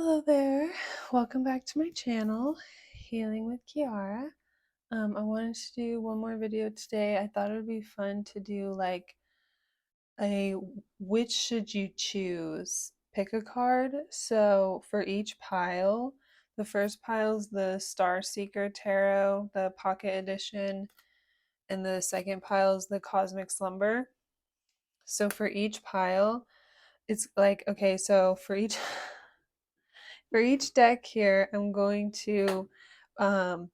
Hello there. Welcome back to my channel, Healing with Kearra. I wanted to do one more video today. I thought it would be fun to do like a which should you choose? Pick a card. So for each pile, the first pile is the Star Seeker Tarot, the Pocket Edition, and the second pile is the Cosmic Slumber. So for each pile, it's like, okay, so for each for each deck here, I'm going to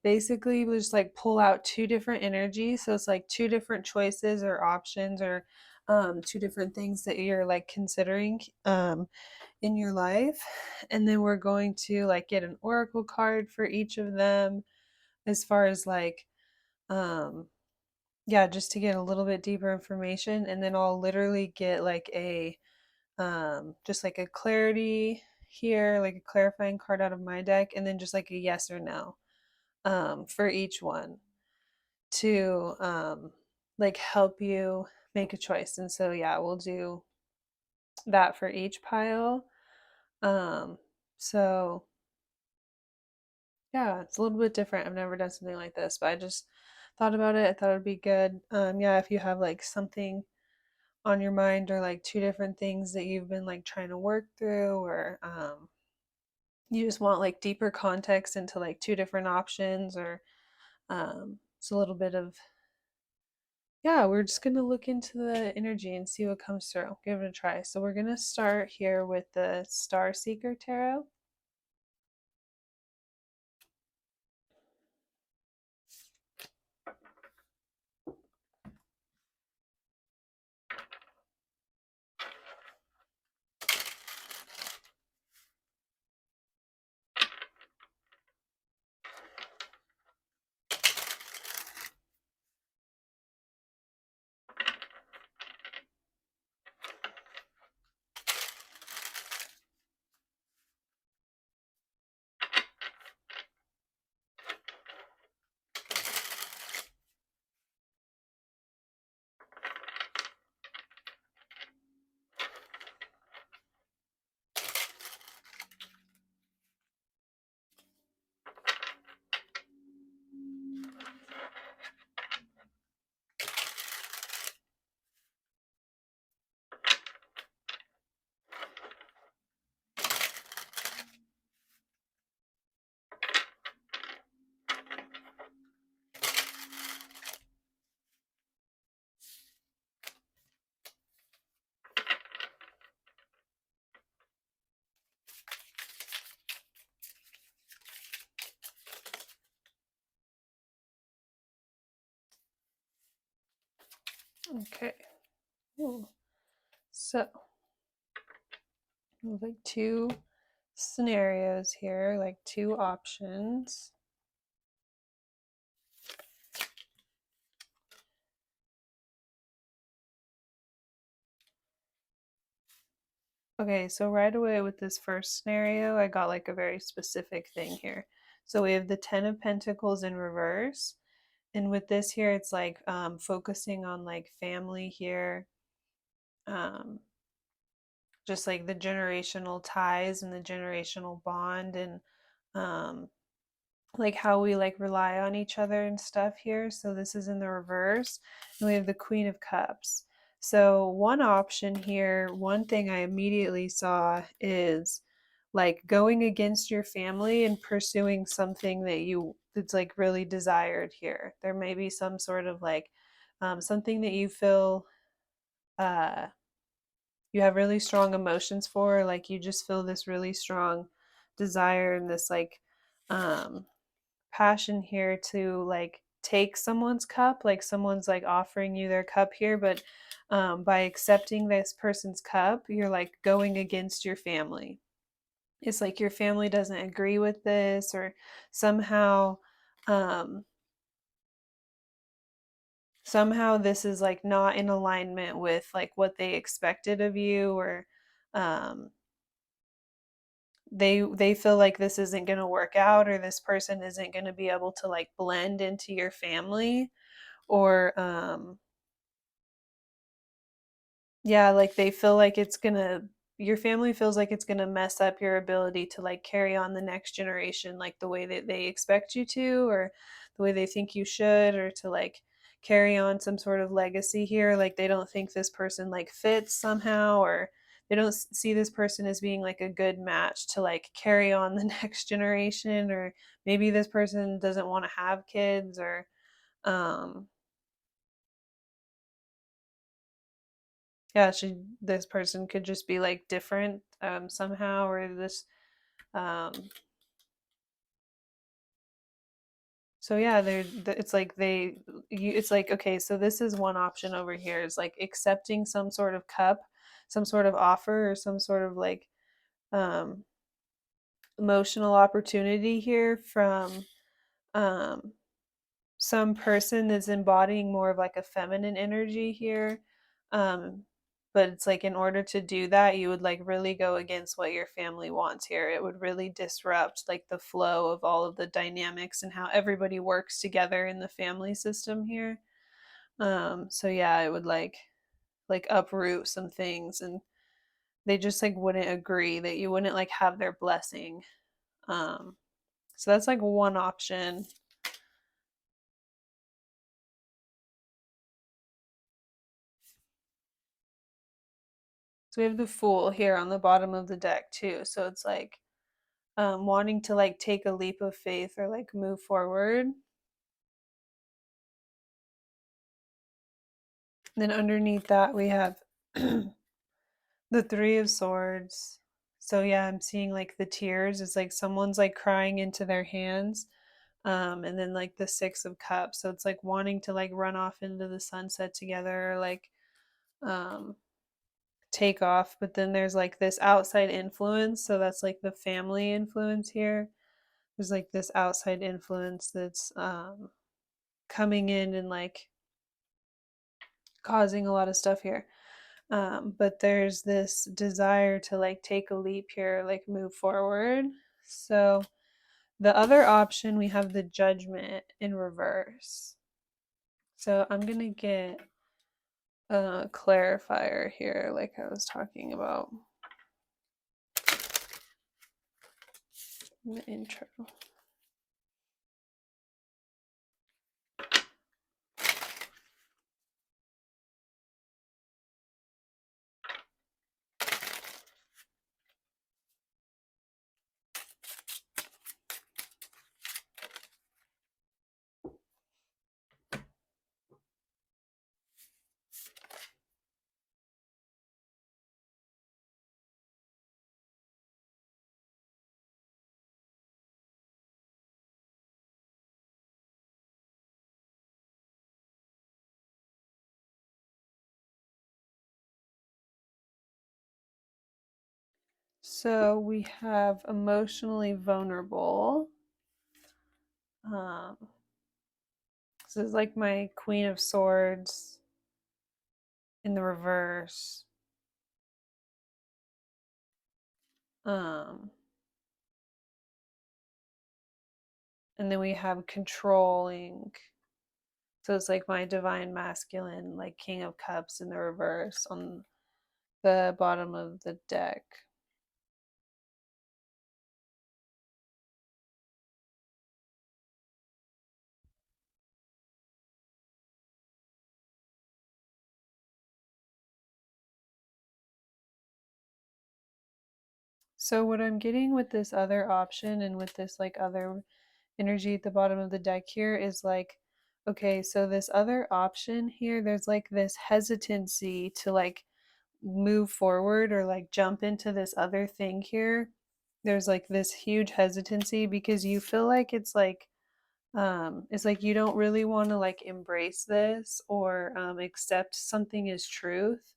basically just like pull out two different energies. So it's like two different choices or options or two different things that you're like considering in your life. And then we're going to like get an oracle card for each of them as far as like, yeah, just to get a little bit deeper information. And then I'll literally get like a just like a clarity here, like a clarifying card out of my deck, and then just like a yes or no for each one to like help you make a choice. And so yeah, we'll do that for each pile. um so yeah, it's a little bit different. I've never done something like this, but I just thought about it. I thought it'd be good. Yeah, if you have like something on your mind or like two different things that you've been like trying to work through, or you just want like deeper context into like two different options, or it's a little bit of, yeah, we're just going to look into the energy and see what comes through. Give it a try. So we're going to start here with the Star Seeker Tarot. Okay. Ooh. So we have like two scenarios here, like two options. Okay, so right away with this first scenario, I got like a very specific thing here. So we have the Ten of Pentacles in reverse. And with this here, it's like focusing on like family here, um, just like the generational ties and the generational bond, and um, like how we like rely on each other and stuff here. So this is in the reverse, and we have the Queen of Cups. So one option here, one thing I immediately saw is like going against your family and pursuing something that's like really desired here. There may be some sort of like something that you feel uh you have really strong emotions for, like you just feel this really strong desire and this like um passion here to like take someone's cup, like someone's like offering you their cup here, but by accepting this person's cup, you're like going against your family. It's like your family doesn't agree with this, or somehow um somehow this is like not in alignment with like what they expected of you, or um they feel like this isn't going to work out, or this person isn't going to be able to like blend into your family, or yeah, like they feel like it's going to your family feels like it's going to mess up your ability to like carry on the next generation like the way that they expect you to, or the way they think you should, or to like carry on some sort of legacy here. Like they don't think this person like fits somehow, or they don't see this person as being like a good match to like carry on the next generation, or maybe this person doesn't want to have kids, or um yeah, this person could just be like different somehow, or this um so yeah, it's like it's like, okay, so this is one option over here, is like accepting some sort of cup, some sort of offer, or some sort of like um emotional opportunity here from um some person that's embodying more of like a feminine energy here. Um, but it's like, in order to do that, you would like really go against what your family wants here. It would really disrupt like the flow of all of the dynamics and how everybody works together in the family system here. So yeah, it would like uproot some things, and they just like wouldn't agree, that you wouldn't like have their blessing. Um, so that's like one option. So we have the Fool here on the bottom of the deck too. So it's like wanting to like take a leap of faith or like move forward. Then underneath that we have the Three of Swords. So yeah, I'm seeing like the tears. It's like someone's like crying into their hands. And then like the Six of Cups. So it's like wanting to like run off into the sunset together, or like um take off. But then there's like this outside influence. So that's like the family influence here. There's like this outside influence that's coming in and like causing a lot of stuff here. But there's this desire to like take a leap here, like move forward. So the other option, we have the Judgment in reverse. So I'm gonna get a clarifier here, like I was talking about in the intro. So we have emotionally vulnerable. Um, this is like my Queen of Swords in the reverse. Um, and then we have controlling. So it's like my divine masculine, like King of Cups in the reverse on the bottom of the deck. So what I'm getting with this other option and with this like other energy at the bottom of the deck here is like, okay, so this other option here, there's like this hesitancy to like move forward or like jump into this other thing here. There's like this huge hesitancy because you feel like it's like you don't really want to like embrace this, or accept something as truth,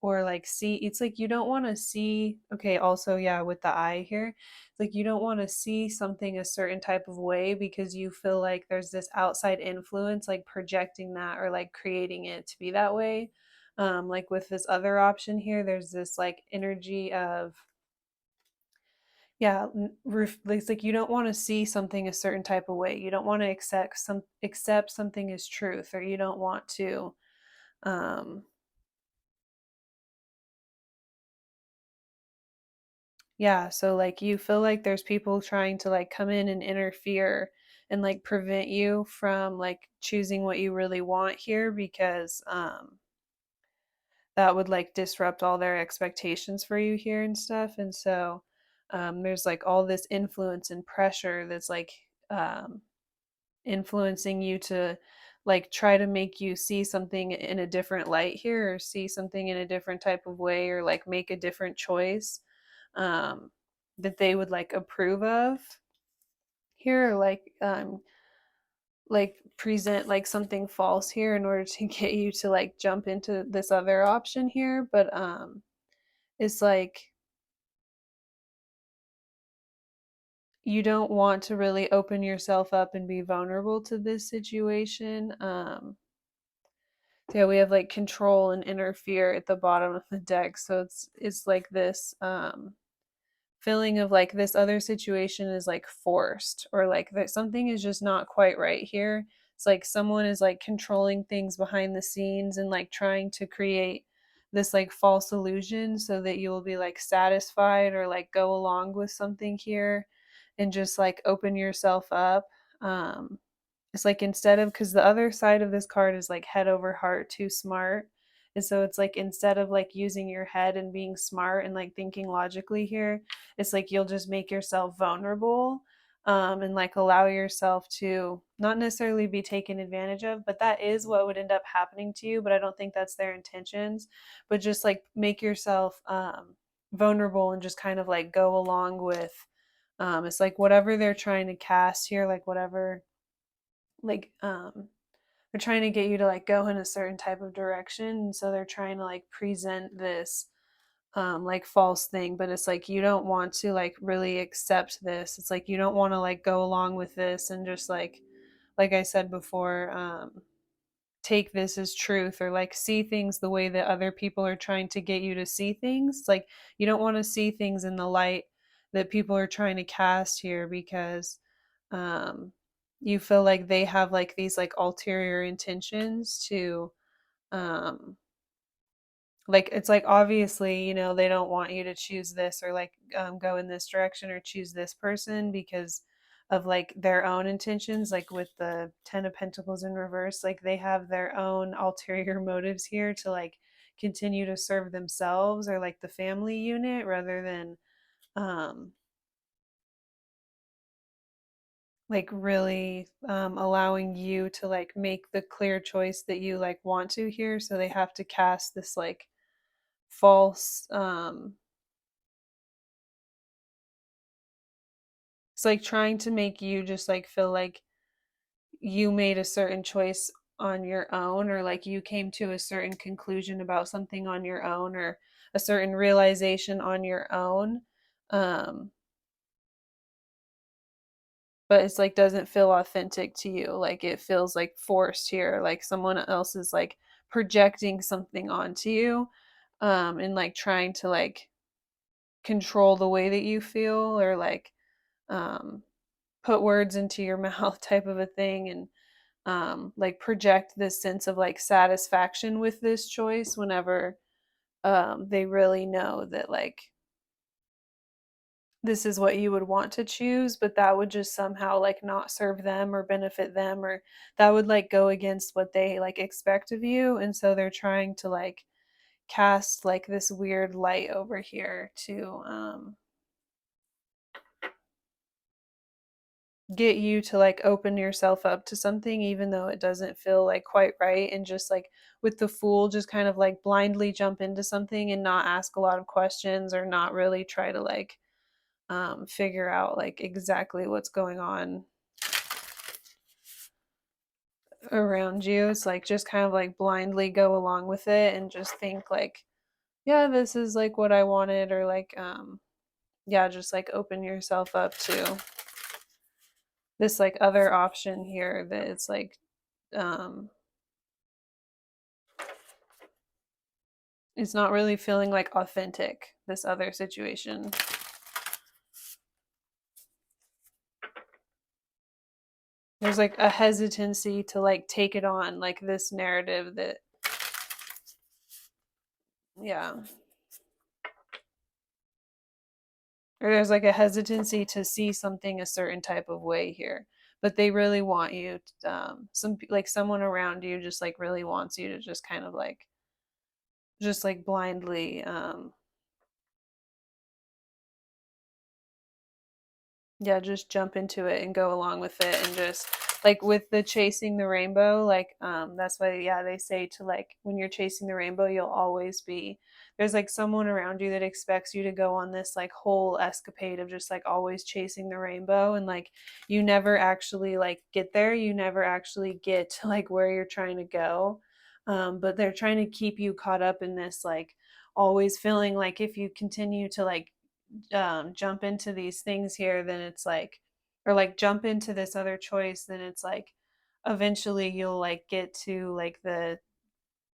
or like see, it's like you don't want to see, okay, also yeah, with the eye here, it's like you don't want to see something a certain type of way because you feel like there's this outside influence like projecting that or like creating it to be that way. Like with this other option here, there's this like energy of, yeah, it's like you don't want to see something a certain type of way, you don't want to accept something as truth, or you don't want to um Yeah, so like you feel like there's people trying to like come in and interfere and like prevent you from like choosing what you really want here because that would like disrupt all their expectations for you here and stuff. And so there's like all this influence and pressure that's like um influencing you to like try to make you see something in a different light here or see something in a different type of way or like make a different choice um that they would like approve of here or like present like something false here in order to get you to like jump into this other option here, but it's like you don't want to really open yourself up and be vulnerable to this situation. So yeah, we have like control and interfere at the bottom of the deck. So it's like this feeling of like this other situation is like forced or like that something is just not quite right here. It's like someone is like controlling things behind the scenes and like trying to create this like false illusion so that you'll be like satisfied or like go along with something here and just like open yourself up. It's like instead of because the other side of this card is like head over heart, too smart. And so it's like instead of like using your head and being smart and like thinking logically here, it's like you'll just make yourself vulnerable and like allow yourself to not necessarily be taken advantage of, but that is what would end up happening to you. But I don't think that's their intentions. But just like make yourself vulnerable and just kind of like go along with it's like whatever they're trying to cast here, like whatever like they're trying to get you to like go in a certain type of direction and so they're trying to like present this like false thing, but it's like you don't want to like really accept this. It's like you don't want to like go along with this and just like I said before take this as truth or like see things the way that other people are trying to get you to see things. It's like you don't want to see things in the light that people are trying to cast here because um you feel like they have like these like ulterior intentions to um like it's like obviously they don't want you to choose this or like go in this direction or choose this person because of like their own intentions, like with the 10 of Pentacles in reverse, like they have their own ulterior motives here to like continue to serve themselves or like the family unit rather than um like really allowing you to like make the clear choice that you like want to here, so they have to cast this like false it's like trying to make you just like feel like you made a certain choice on your own or like you came to a certain conclusion about something on your own or a certain realization on your own um but it's like doesn't feel authentic to you, like it feels like forced here, like someone else is like projecting something onto you and like trying to like control the way that you feel or like um put words into your mouth type of a thing and like project this sense of like satisfaction with this choice whenever they really know that like this is what you would want to choose, but that would just somehow like not serve them or benefit them, or that would like go against what they like expect of you. And so they're trying to like cast like this weird light over here to get you to like open yourself up to something even though it doesn't feel like quite right, and just like with the Fool just kind of like blindly jump into something and not ask a lot of questions or not really try to like figure out like exactly what's going on around you. It's like just kind of like blindly go along with it and just think like, yeah, this is like what I wanted, or like yeah, just like open yourself up to this like other option here that it's like um it's not really feeling like authentic, this other situation. There's like a hesitancy to like take it on, like this narrative that yeah. or there's like a hesitancy to see something a certain type of way here, but they really want you some like someone around you just like really wants you to just kind of like just like blindly yeah, just jump into it and go along with it, and just like with the chasing the rainbow, like that's why, yeah, they say to like when you're chasing the rainbow, you'll always be there's like someone around you that expects you to go on this like whole escapade of just like always chasing the rainbow, and like you never actually like get there, you never actually get to like where you're trying to go. But they're trying to keep you caught up in this like always feeling like if you continue to like jump into these things here, then it's like, or like jump into this other choice, then it's like eventually you'll like get to like the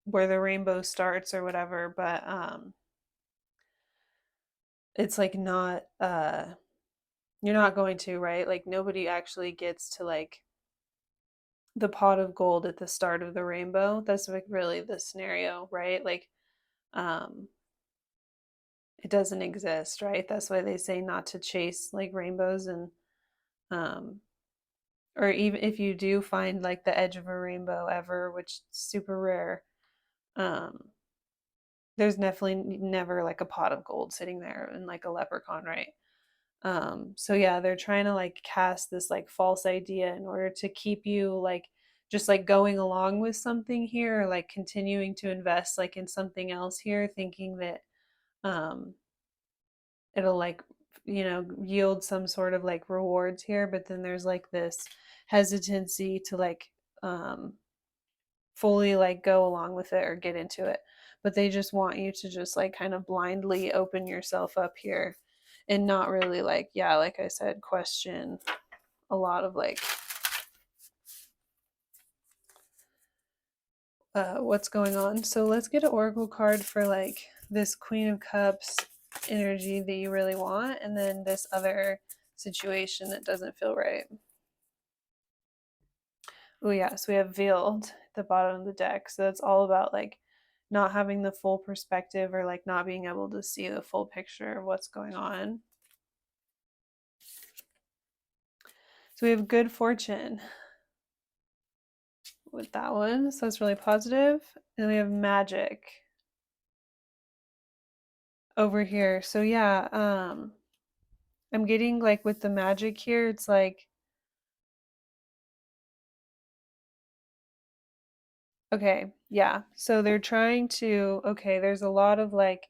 where the rainbow starts or whatever. But it's like not you're not going to, right? Like nobody actually gets to like the pot of gold at the start of the rainbow. That's like really the scenario, right? Like um it doesn't exist, right? That's why they say not to chase like rainbows, and um or even if you do find like the edge of a rainbow ever, which is super rare, um there's definitely never like a pot of gold sitting there and like a leprechaun, right? So yeah, they're trying to like cast this like false idea in order to keep you like just like going along with something here, or like continuing to invest like in something else here, thinking that um it'll like yield some sort of like rewards here, but then there's like this hesitancy to like um fully like go along with it or get into it, but they just want you to just like kind of blindly open yourself up here and not really like, yeah, like I said, question a lot of like what's going on. So let's get an oracle card for like this Queen of Cups energy that you really want, and then this other situation that doesn't feel right. Oh yeah, so we have veiled at the bottom of the deck. So that's all about like not having the full perspective, or like not being able to see the full picture of what's going on. So we have good fortune with that one. So that's really positive. And we have magic over here. So yeah, I'm getting like with the magic here, it's like okay, yeah. So they're trying to, okay, there's a lot of like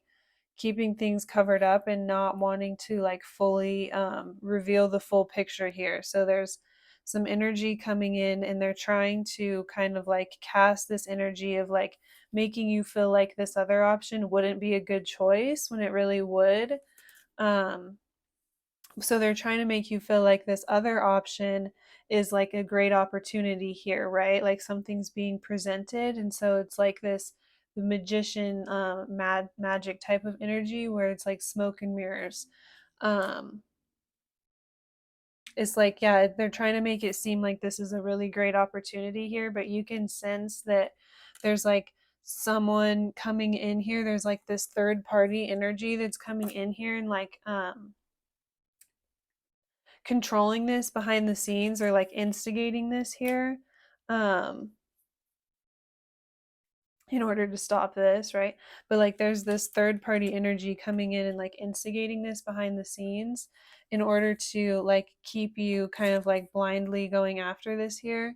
keeping things covered up and not wanting to like fully reveal the full picture here. So there's some energy coming in, and they're trying to kind of like cast this energy of like making you feel like this other option wouldn't be a good choice when it really would. Um, so they're trying to make you feel like this other option is like a great opportunity here, right? Like something's being presented, and so it's like this the magician magic type of energy where it's like smoke and mirrors. um it's like, yeah, they're trying to make it seem like this is a really great opportunity here, but you can sense that there's like someone coming in here, there's like this third party energy that's coming in here and like controlling this behind the scenes, or like instigating this here um in order to stop this, right? But like there's this third party energy coming in and like instigating this behind the scenes in order to like keep you kind of like blindly going after this here.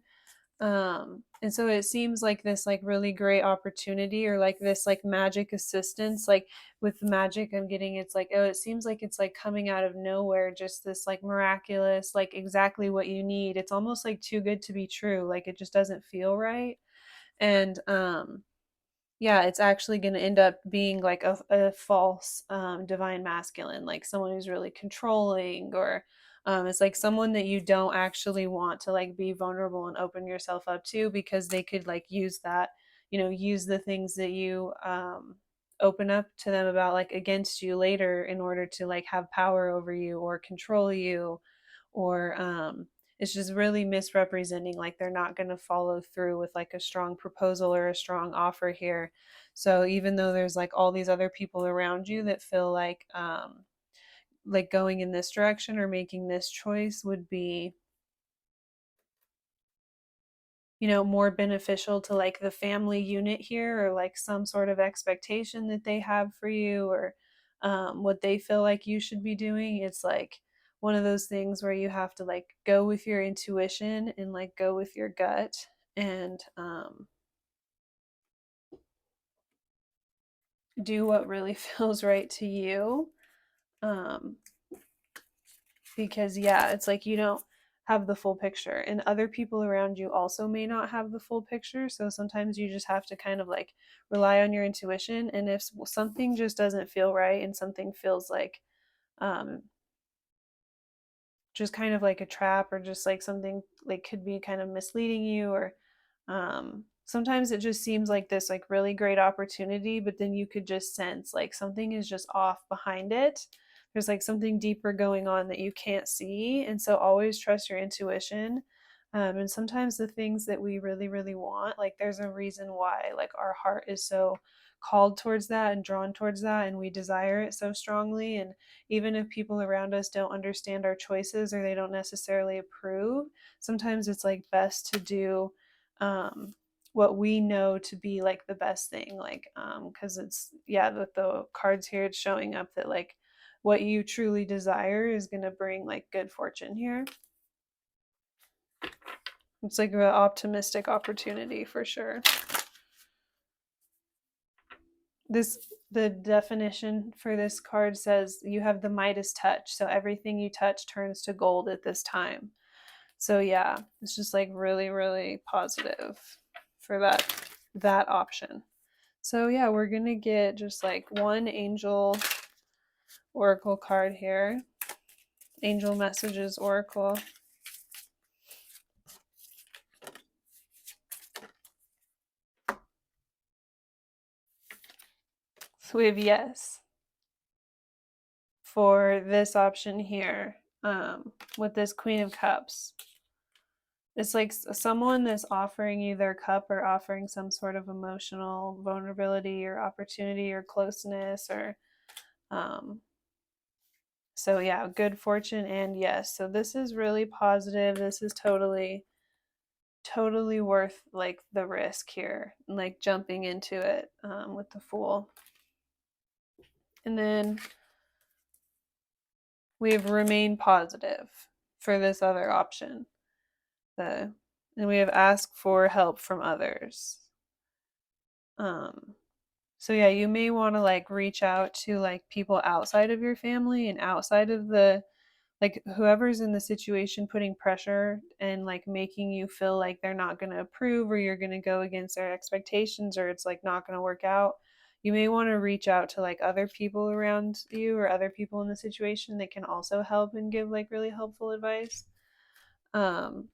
And so it seems like this like really great opportunity, or like this like magic assistance, like with the magic I'm getting, it's like, oh, it seems like it's like coming out of nowhere, just this like miraculous, like exactly what you need. It's almost like too good to be true, like it just doesn't feel right. And yeah, it's actually going to end up being like a false divine masculine, like someone who's really controlling, or it's like someone that you don't actually want to like be vulnerable and open yourself up to, because they could like use that, use the things that you open up to them about like against you later in order to like have power over you or control you, or it's just really misrepresenting, like they're not going to follow through with like a strong proposal or a strong offer here. So even though there's like all these other people around you that feel like going in this direction or making this choice would be, you know, more beneficial to like the family unit here, or like some sort of expectation that they have for you, or what they feel like you should be doing. It's like one of those things where you have to like go with your intuition and like go with your gut, and do what really feels right to you. Um, because yeah, it's like you don't have the full picture, and other people around you also may not have the full picture, so sometimes you just have to kind of like rely on your intuition. And if something just doesn't feel right and something feels like um just kind of like a trap, or just like something like could be kind of misleading you, or sometimes it just seems like this like really great opportunity, but then you could just sense like something is just off behind it. There's like something deeper going on that you can't see, and so always trust your intuition. And sometimes the things that we really really want, like there's a reason why like our heart is so called towards that and drawn towards that, and we desire it so strongly. And even if people around us don't understand our choices or they don't necessarily approve, sometimes it's like best to do um, what we know to be like the best thing. Like, because it's, yeah, with the cards here, it's showing up that like what you truly desire is going to bring like good fortune here. It's like an optimistic opportunity for sure. This, the definition for this card says you have the Midas touch, so everything you touch turns to gold at this time. So yeah, it's just like really really positive for that option. So yeah, we're gonna get just like one angel oracle card here. Angel messages oracle. So we have yes for this option here, with this Queen of Cups. It's like someone that's offering you their cup, or offering some sort of emotional vulnerability or opportunity or closeness, or um so yeah, good fortune and yes. So this is really positive. This is totally worth like the risk here, like jumping into it, with the Fool. And then we have remain positive for this other option. The and we have ask for help from others. So yeah, you may want to like reach out to like people outside of your family and outside of the, like whoever's in the situation putting pressure and like making you feel like they're not going to approve, or you're going to go against their expectations, or it's like not going to work out. You may want to reach out to like other people around you, or other people in the situation that can also help and give like really helpful advice. Um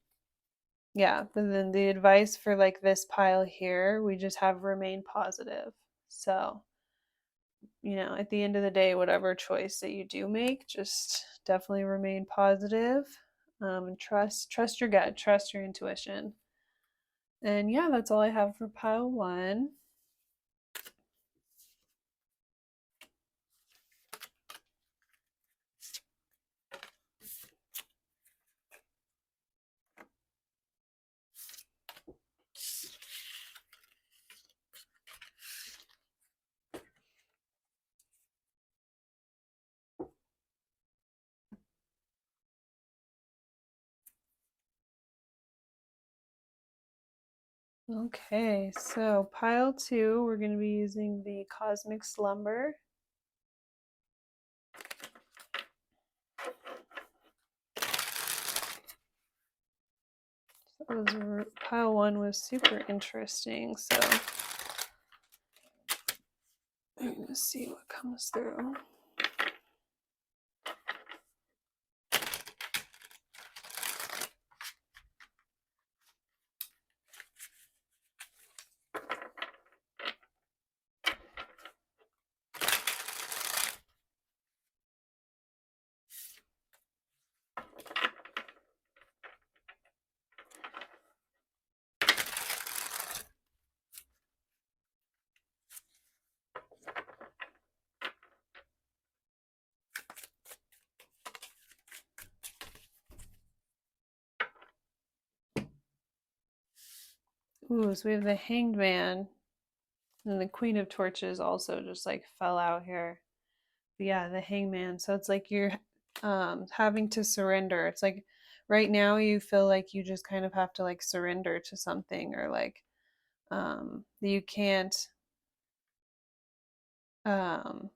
yeah, but then the advice for like this pile here, we just have remain positive. So, you know, at the end of the day, whatever choice that you do make, just definitely remain positive, and trust your gut, trust your intuition. And yeah, that's all I have for pile one. Okay, so pile two, we're going to be using the Cosmic Slumber. Pile one was super interesting, so I'm going to see what comes through. Ooh, so we have the Hanged Man, and the Queen of Torches also just like fell out here. But yeah, the Hangman. So it's like you're having to surrender. It's like right now you feel like you just kind of have to like surrender to something, or like you can't um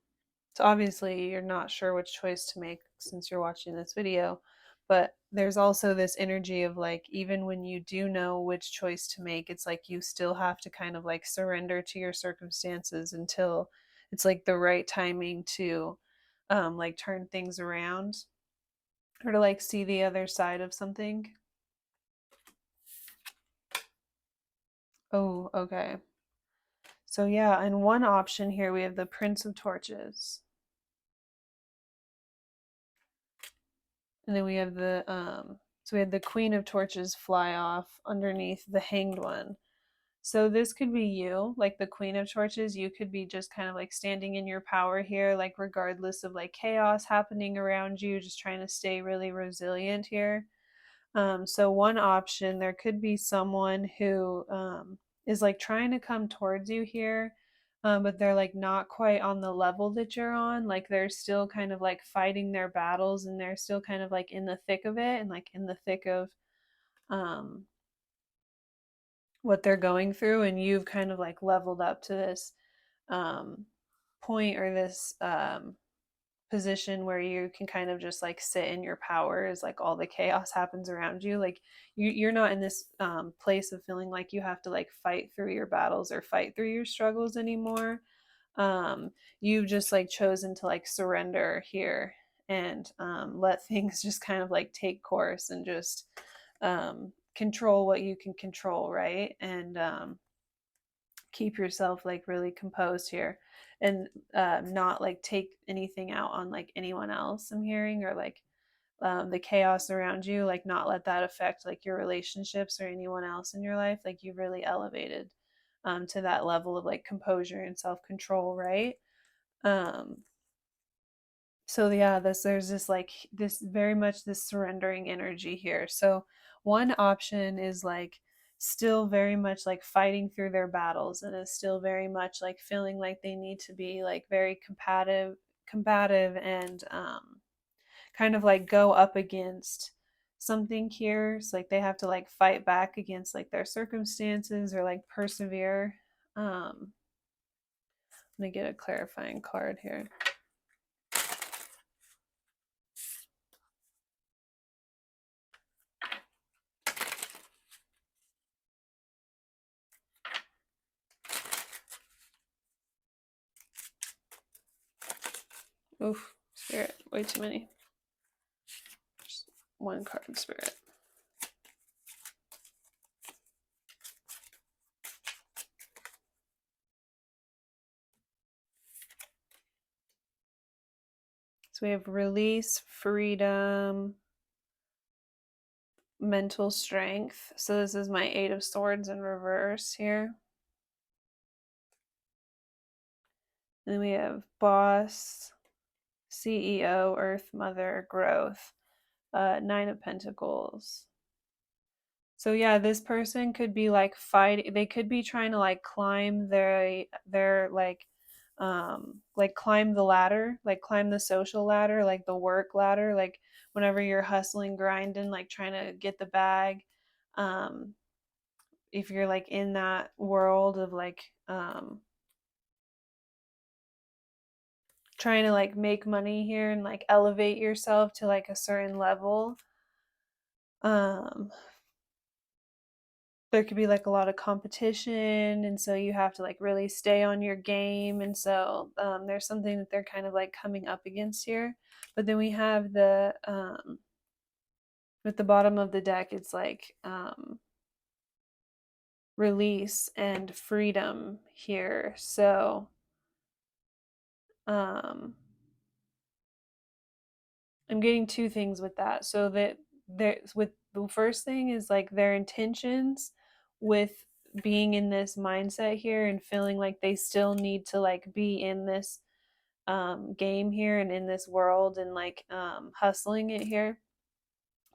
so obviously you're not sure which choice to make since you're watching this video, but there's also this energy of like even when you do know which choice to make, it's like you still have to kind of like surrender to your circumstances until it's like the right timing to like turn things around, or to like see the other side of something. Oh, okay. So yeah, and one option here we have the Prince of Torches. And then we have we had the Queen of Torches fly off underneath the Hanged One. So this could be you, like the Queen of Torches. You could be just kind of like standing in your power here, like regardless of like chaos happening around you, just trying to stay really resilient here. So one option, there could be someone who is like trying to come towards you here, but they're like not quite on the level that you're on. Like they're still kind of like fighting their battles, and they're still kind of like in the thick of it, and like in the thick of um, what they're going through. And you've kind of like leveled up to this um, point, or this position where you can kind of just like sit in your power as like all the chaos happens around you. Like you're not in this place of feeling like you have to like fight through your battles or fight through your struggles anymore. You've just like chosen to like surrender here, and let things just kind of like take course, and just control what you can control, right? And keep yourself like really composed here, and not like take anything out on like anyone else, I'm hearing, or like the chaos around you, like not let that affect like your relationships or anyone else in your life. Like you've really elevated to that level of like composure and self-control, right? um so yeah, there's this like this very much this surrendering energy here. So one option is like still very much like fighting through their battles, and is still very much like feeling like they need to be like very combative, and kind of like go up against something here. So like they have to like fight back against like their circumstances, or like persevere. Let me get a clarifying card here. Oof, spirit, way too many. Just one card, spirit. So we have release, freedom, mental strength. So this is my Eight of Swords in reverse here. And then we have boss, CEO, Earth Mother, growth, Nine of Pentacles. So yeah, this person could be like fighting. They could be trying to like climb their like climb the ladder, like climb the social ladder, like the work ladder, like whenever you're hustling, grinding, like trying to get the bag. Um if you're like in that world of like trying to like make money here and like elevate yourself to like a certain level, um there could be like a lot of competition, and so you have to like really stay on your game. And so there's something that they're kind of like coming up against here. But then we have the with the bottom of the deck, it's like release and freedom here. So um I'm getting two things with that. So that there, with the first thing is like their intentions with being in this mindset here, and feeling like they still need to like be in this game here, and in this world, and like hustling it here,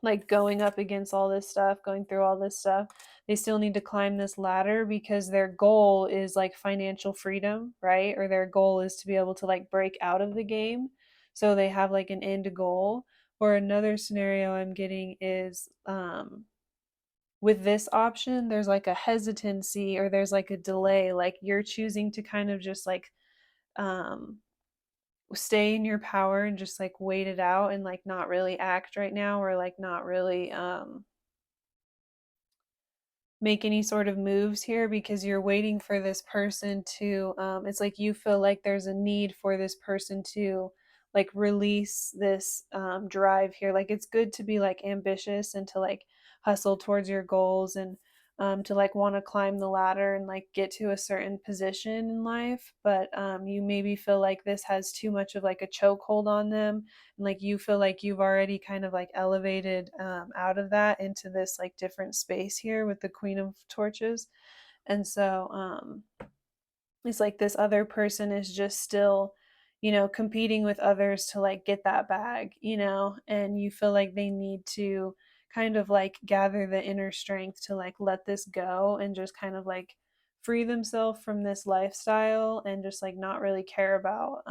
like going up against all this stuff, going through all this stuff. they still need to climb this ladder because their goal is like financial freedom, right? Or their goal is to be able to like break out of the game. So they have like an end goal. Or another scenario I'm getting is with this option, there's like a hesitancy or there's like a delay. Like you're choosing to kind of just like um, stay in your power and just like wait it out and like not really act right now or like not really make any sort of moves here because you're waiting for this person to it's like you feel like there's a need for this person to like release this drive here. Like it's good to be like ambitious and to like hustle towards your goals and to like want to climb the ladder and like get to a certain position in life, but you maybe feel like this has too much of like a chokehold on them, and like you feel like you've already kind of like elevated out of that into this like different space here with the Queen of Torches. And so it's like this other person is just still, you know, competing with others to like get that bag, you know, and you feel like they need to kind of like gather the inner strength to like let this go and just kind of like free themselves from this lifestyle and just like not really care about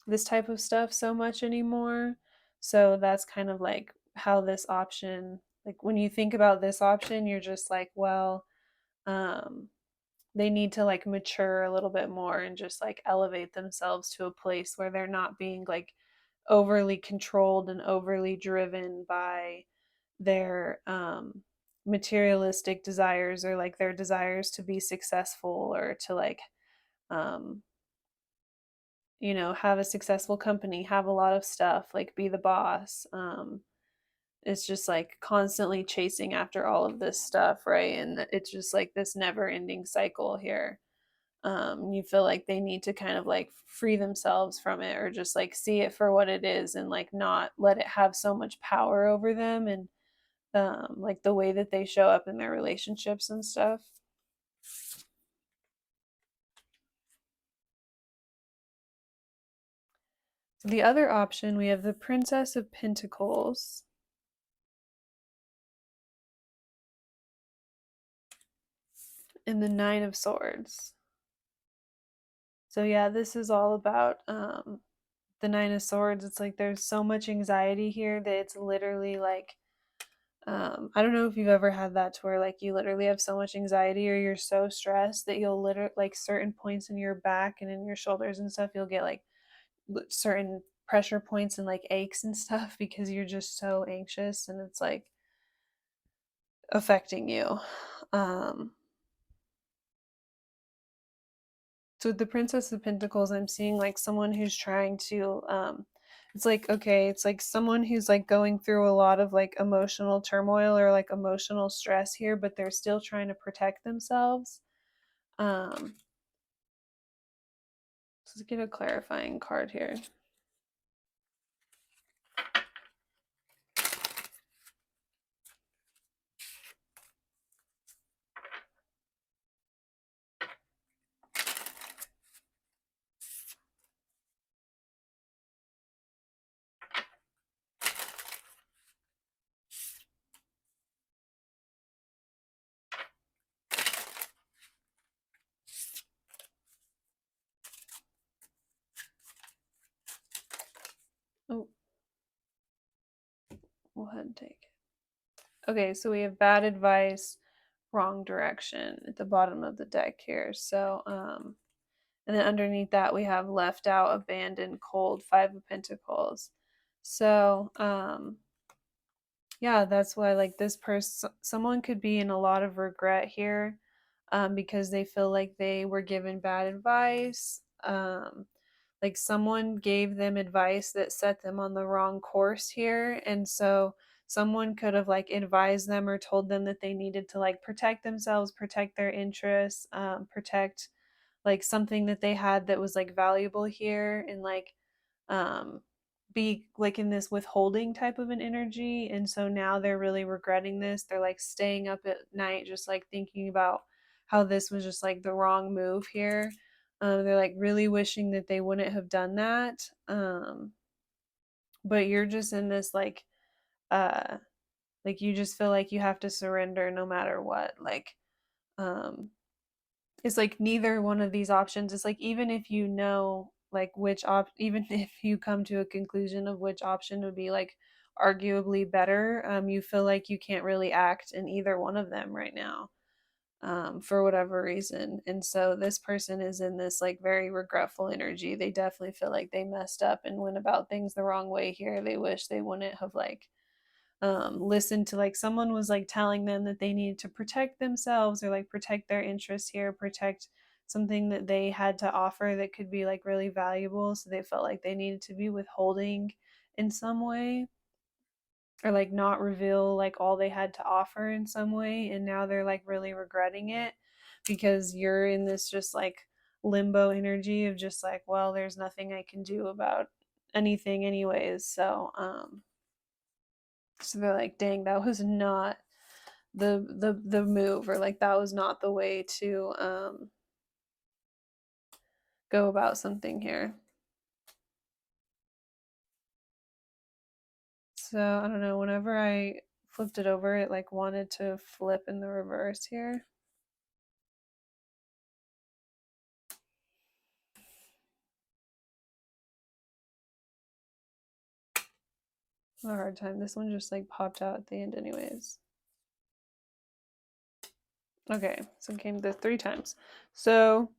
this type of stuff so much anymore. So that's kind of like how this option, like when you think about this option, you're just like, well, um, they need to like mature a little bit more and just like elevate themselves to a place where they're not being like overly controlled and overly driven by their materialistic desires or like their desires to be successful or to like um you know, have a successful company, have a lot of stuff, like be the boss. It's just like constantly chasing after all of this stuff, right? And it's just like this never ending cycle here. You feel like they need to kind of like free themselves from it or just like see it for what it is and like not let it have so much power over them and like the way that they show up in their relationships and stuff. So the other option, we have the Princess of Pentacles and the Nine of Swords. So yeah, this is all about the Nine of Swords. It's like there's so much anxiety here that it's literally like I don't know if you've ever had that to where like you literally have so much anxiety or you're so stressed that you'll literally like certain points in your back and in your shoulders and stuff, you'll get like certain pressure points and like aches and stuff because you're just so anxious and it's like affecting you. Um so with the Princess of Pentacles, I'm seeing like someone who's trying to it's like okay, it's like someone who's like going through a lot of like emotional turmoil or like emotional stress here, but they're still trying to protect themselves. um let's get a clarifying card here. Oh, we'll head and take it. Okay, so we have bad advice, wrong direction at the bottom of the deck here. So and then underneath that we have left out, abandoned, cold, Five of Pentacles. So yeah, that's why like this person, someone could be in a lot of regret here because they feel like they were given bad advice. Like someone gave them advice that set them on the wrong course here, and so someone could have like advised them or told them that they needed to like protect themselves, protect their interests, protect like something that they had that was like valuable here, and like um be like in this withholding type of an energy. And so now they're really regretting this. They're like staying up at night just like thinking about how this was just like the wrong move here. They're like really wishing that they wouldn't have done that. But you're just in this like uh Like you just feel like you have to surrender no matter what. Like um it's like neither one of these options. It's like even if you know like even if you come to a conclusion of which option would be like arguably better, you feel like you can't really act in either one of them right now, for whatever reason. And so this person is in this like very regretful energy. They definitely feel like they messed up and went about things the wrong way here. They wish they wouldn't have like listened to like someone was like telling them that they needed to protect themselves or like protect their interests here, protect something that they had to offer that could be like really valuable. So they felt like they needed to be withholding in some way, or like not reveal like all they had to offer in some way, and now they're like really regretting it because you're in this just like limbo energy of just like, well, there's nothing I can do about anything anyways. So they're like, dang, that was not the move, or like that was not the way to go about something here. So I don't know, whenever I flipped it over, it like wanted to flip in the reverse here. A hard time. This one just like popped out at the end anyways. Okay, so it came the 3 times. So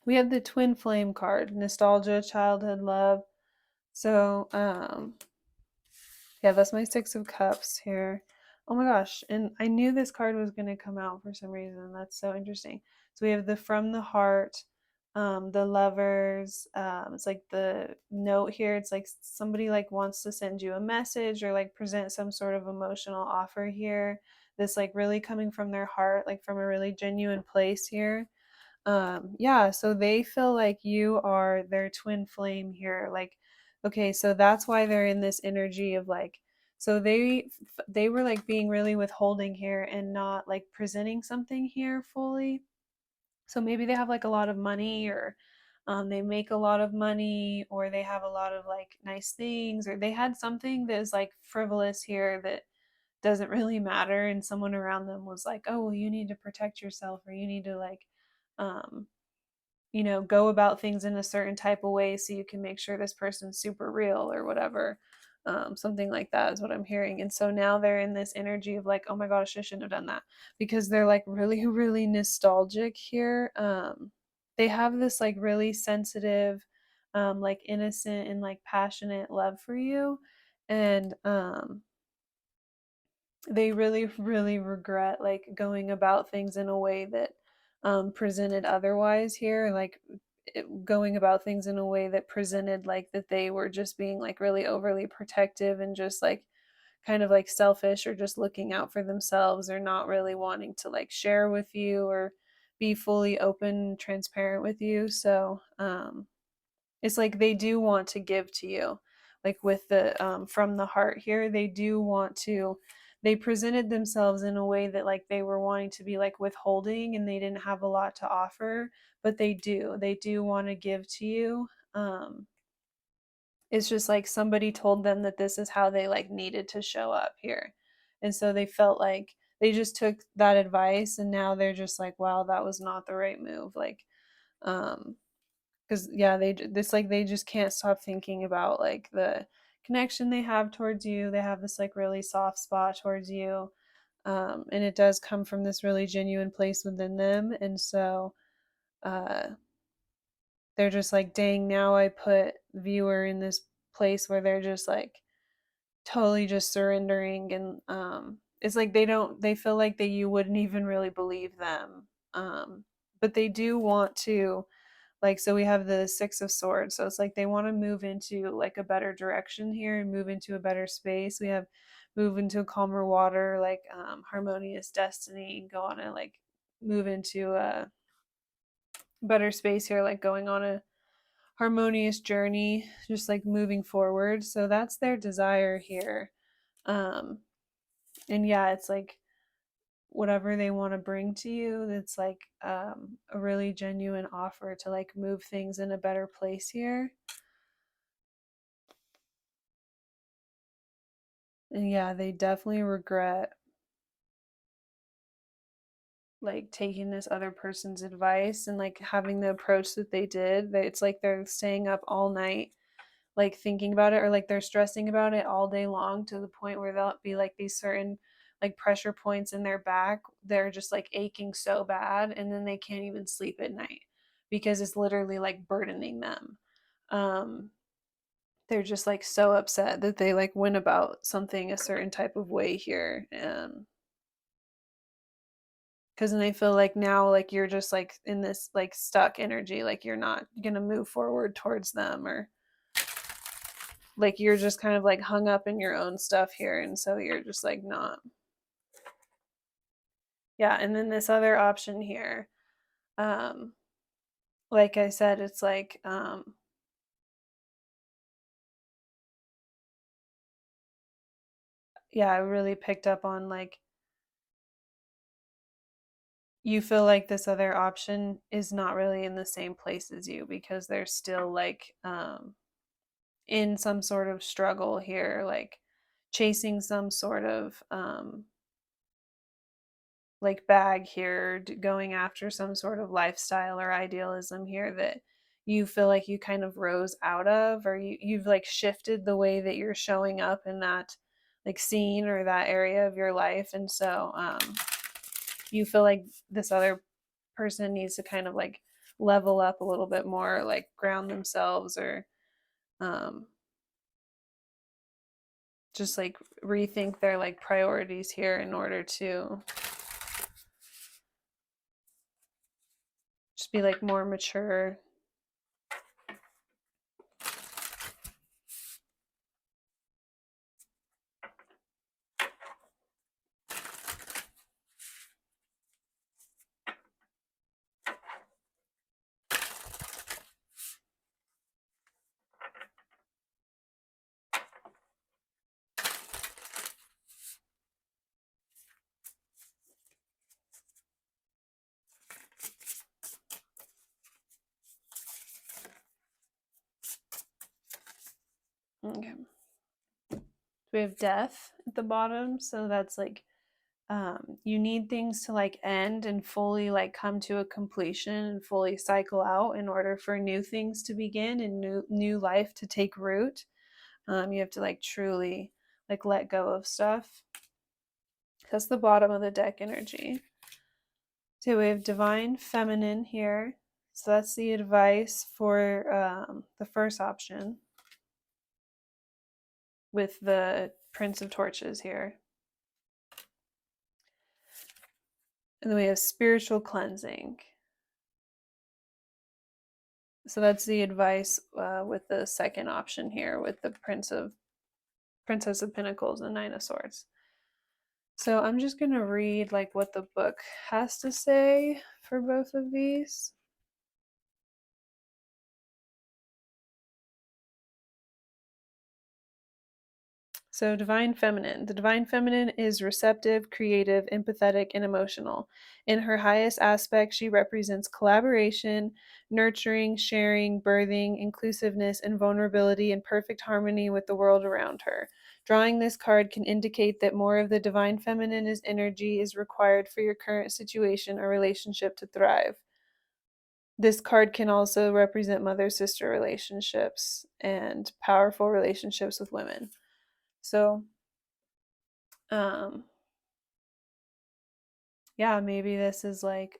we have the twin flame card, nostalgia, childhood love. So yeah, that's my 6 of Cups here. Oh my gosh, and I knew this card was going to come out for some reason. That's so interesting. So we have the From the Heart, the Lovers. It's like the note here. It's like somebody like wants to send you a message or like present some sort of emotional offer here. This like really coming from their heart, like from a really genuine place here. Yeah, so they feel like you are their twin flame here. Like, okay, so that's why they're in this energy of like, so they were like being really withholding here and not like presenting something here fully. So maybe they have like a lot of money, or they make a lot of money, or they have a lot of like nice things, or they had something that is like frivolous here that doesn't really matter, and someone around them was like, oh well, you need to protect yourself, or you need to like um go about things in a certain type of way so you can make sure this person's super real or whatever. Something like that is what I'm hearing. And so now they're in this energy of like, oh my gosh, I shouldn't have done that, because they're like really, really nostalgic here. They have this like really sensitive, like innocent and like passionate love for you. And they really, really regret like going about things in a way that presented otherwise here, like going about things in a way that presented like that they were just being like really overly protective and just like kind of like selfish, or just looking out for themselves, or not really wanting to like share with you or be fully open and transparent with you. So it's like they do want to give to you, like with the From the Heart here, they do want to, they presented themselves in a way that like they were wanting to be like withholding and they didn't have a lot to offer, but they do want to give to you. It's just like somebody told them that this is how they like needed to show up here, and so they felt like they just took that advice, and now they're just like, wow, that was not the right move. Like um because yeah, this like they just can't stop thinking about like the connection they have towards you. They have this like really soft spot towards you, and it does come from this really genuine place within them. And so uh they're just like, dang, now I put viewer in this place where they're just like totally just surrendering. And it's like they feel like that you wouldn't even really believe them. But they do want to, like, so we have the 6 of Swords, so it's like they want to move into like a better direction here and move into a better space. We have move into a calmer water, like harmonious destiny, go on a like move into a better space here, like going on a harmonious journey, just like moving forward. So that's their desire here. um and yeah, it's like whatever they want to bring to you, it's like a really genuine offer to like move things in a better place here. And yeah, they definitely regret like taking this other person's advice and like having the approach that they did. That it's like they're staying up all night like thinking about it, or like they're stressing about it all day long to the point where they'll be like these certain like pressure points in their back, they're just like aching so bad, and then they can't even sleep at night because it's literally like burdening them. um they're just like so upset that they like went about something a certain type of way here. Because then they feel like now like you're just like in this like stuck energy, like you're not gonna move forward towards them, or like you're just kind of like hung up in your own stuff here, and so you're just like not. Yeah, and then this other option here, um like I said, it's like yeah, I really picked up on like you feel like this other option is not really in the same place as you, because they're still like in some sort of struggle here, like chasing some sort of like bag here, going after some sort of lifestyle or idealism here that you feel like you kind of rose out of, or you've like shifted the way that you're showing up in that like scene or that area of your life. And so you feel like this other person needs to kind of like level up a little bit more, like ground themselves, or um, just like rethink their like priorities here in order to just be like more mature. Okay. We have death at the bottom, so that's like you need things to like end and fully like come to a completion and fully cycle out in order for new things to begin and new life to take root. You have to like truly like let go of stuff. That's the bottom of the deck energy. So we have divine feminine here. So that's the advice for the first option with the Prince of Torches here. And then we have spiritual cleansing. So that's the advice with the second option here with the Princess of Pentacles and Nine of Swords. So I'm just going to read like what the book has to say for both of these. So, Divine Feminine. The Divine Feminine is receptive, creative, empathetic, and emotional. In her highest aspect, she represents collaboration, nurturing, sharing, birthing, inclusiveness, and vulnerability in perfect harmony with the world around her. Drawing this card can indicate that more of the Divine Feminine's energy is required for your current situation or relationship to thrive. This card can also represent mother-sister relationships and powerful relationships with women. So, um yeah, maybe this is like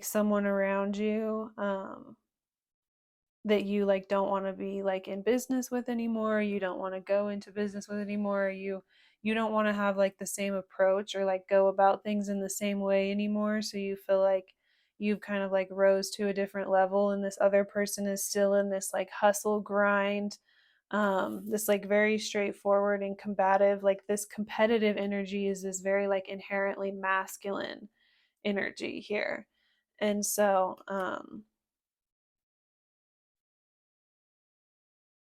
someone around you that you like don't want to be like in business with anymore, you don't want to go into business with anymore, you don't want to have like the same approach or like go about things in the same way anymore, so you feel like you've kind of like rose to a different level, and this other person is still in this like hustle grind, this like very straightforward and combative, like this competitive energy is this very like inherently masculine energy here. And so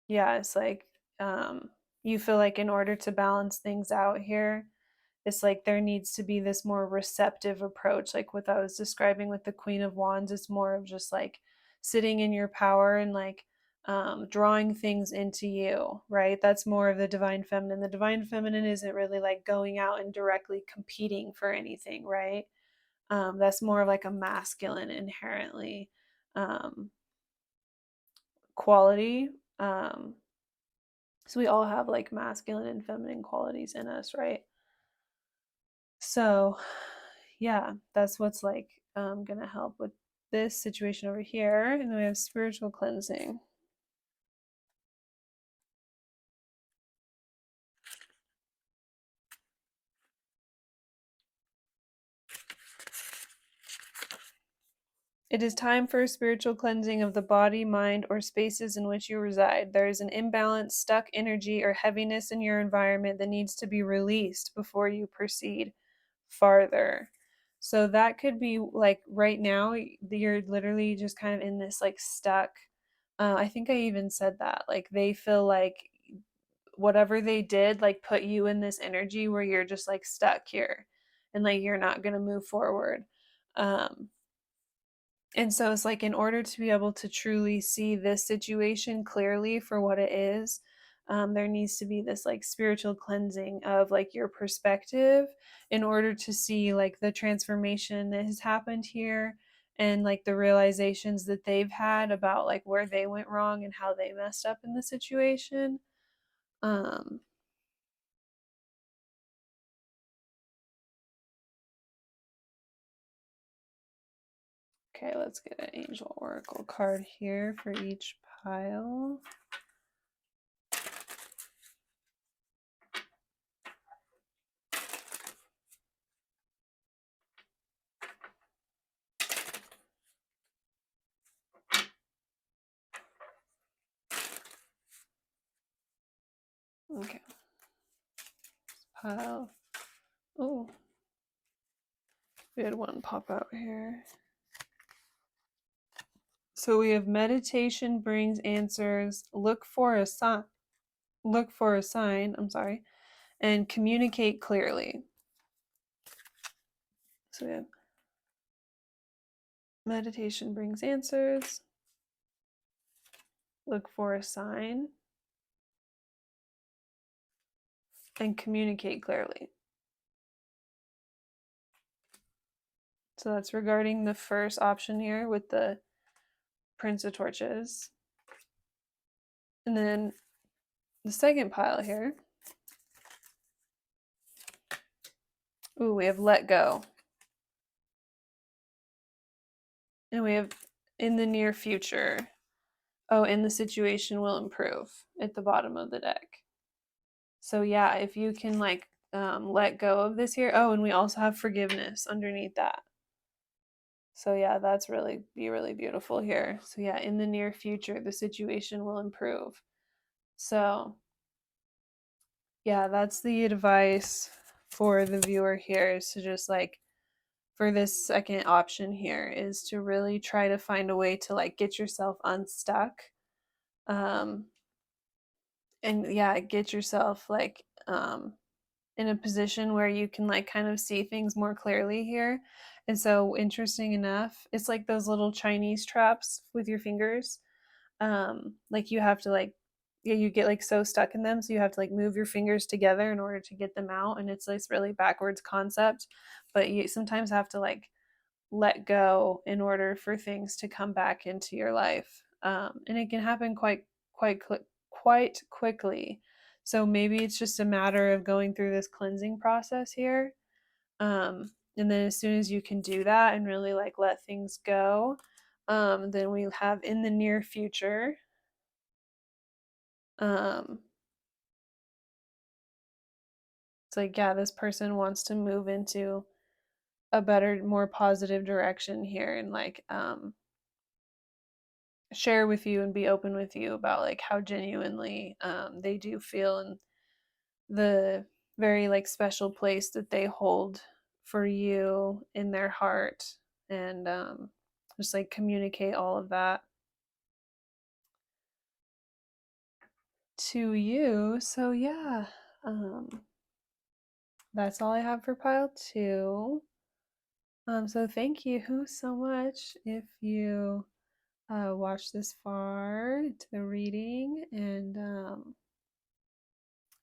yeah, it's like you feel like in order to balance things out here, it's like there needs to be this more receptive approach, like what I was describing with the Queen of Wands. It's more of just like sitting in your power and like drawing things into you, right? That's more of the divine feminine. The divine feminine isn't really like going out and directly competing for anything, right? That's more of like a masculine inherently um, quality. So we all have like masculine and feminine qualities in us, right? So, yeah, that's what's like gonna help with this situation over here. And then we have spiritual cleansing. It is time for a spiritual cleansing of the body, mind, or spaces in which you reside. There is an imbalance, stuck energy, or heaviness in your environment that needs to be released before you proceed farther. So that could be like right now, you're literally just kind of in this like stuck. I think I even said that. Like they feel like whatever they did, like put you in this energy where you're just like stuck here and like you're not going to move forward. Um, and so it's like in order to be able to truly see this situation clearly for what it is, there needs to be this like spiritual cleansing of like your perspective in order to see like the transformation that has happened here and like the realizations that they've had about like where they went wrong and how they messed up in the situation. Um, okay, let's get an angel oracle card here for each pile. Okay, pile. Oh, we had one pop out here. So we have meditation brings answers, look for a sign, I'm sorry, and communicate clearly. So we have meditation brings answers, look for a sign, and communicate clearly. So that's regarding the first option here with the Prince of Torches. And then the second pile here. Ooh, we have let go. And we have in the near future. Oh, and the situation will improve at the bottom of the deck. So yeah, if you can like let go of this here. Oh, and we also have forgiveness underneath that. So yeah, that's really beautiful here. So yeah, in the near future, the situation will improve. So yeah, that's the advice for the viewer here is to just like for this second option here is to really try to find a way to like get yourself unstuck. Um and yeah, get yourself like in a position where you can like kind of see things more clearly here. And so interesting enough, it's like those little Chinese traps with your fingers. Like you have to like yeah, you get like so stuck in them, so you have to like move your fingers together in order to get them out, and it's this really backwards concept, but you sometimes have to like let go in order for things to come back into your life. And it can happen quite quite quickly. So maybe it's just a matter of going through this cleansing process here. And then as soon as you can do that and really like let things go, then we have in the near future. Um, it's like, yeah, this person wants to move into a better, more positive direction here and like share with you and be open with you about like how genuinely they do feel and the very like special place that they hold for you in their heart and just like communicate all of that to you. So yeah, um, that's all I have for pile two. So thank you so much if you watched this far into the reading, and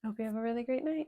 hope you have a really great night.